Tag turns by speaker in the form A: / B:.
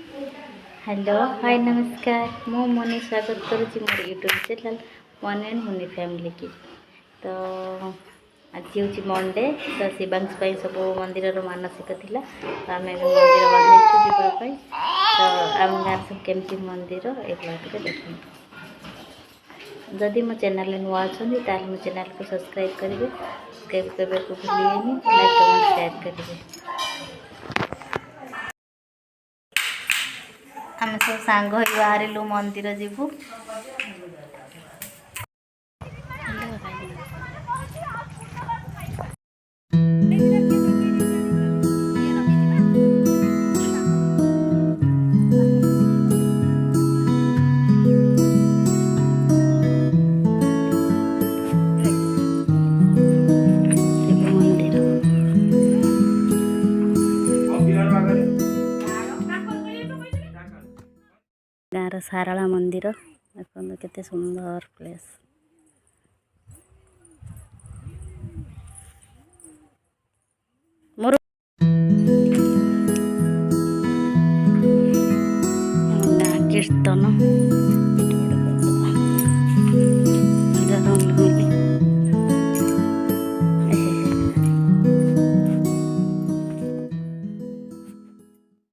A: Hello hi नमस्कार मु मुनि स्वागत करुँची मोर यूट्यूब चैनल वन एंड मुनि फैमिली की। तो आज हूँ मंडे तो शिवांश सब मंदिर मानसिक थिला तो आम मंदिर बाहर जावाई तो आम गाँव सब केमती मंदिर एक बार देखते। जदि मो चैनल नुआ अच्छा मो चैनल को सब्सक्राइब करेंगे केवे को भूलिए लाइक कमेंट शेयर करेंगे। आम सब सांग हो बाहर मंदिर जीवु। गाँव सारला मंदिर देखो केते सुंदर प्लेस। मोर कीर्तन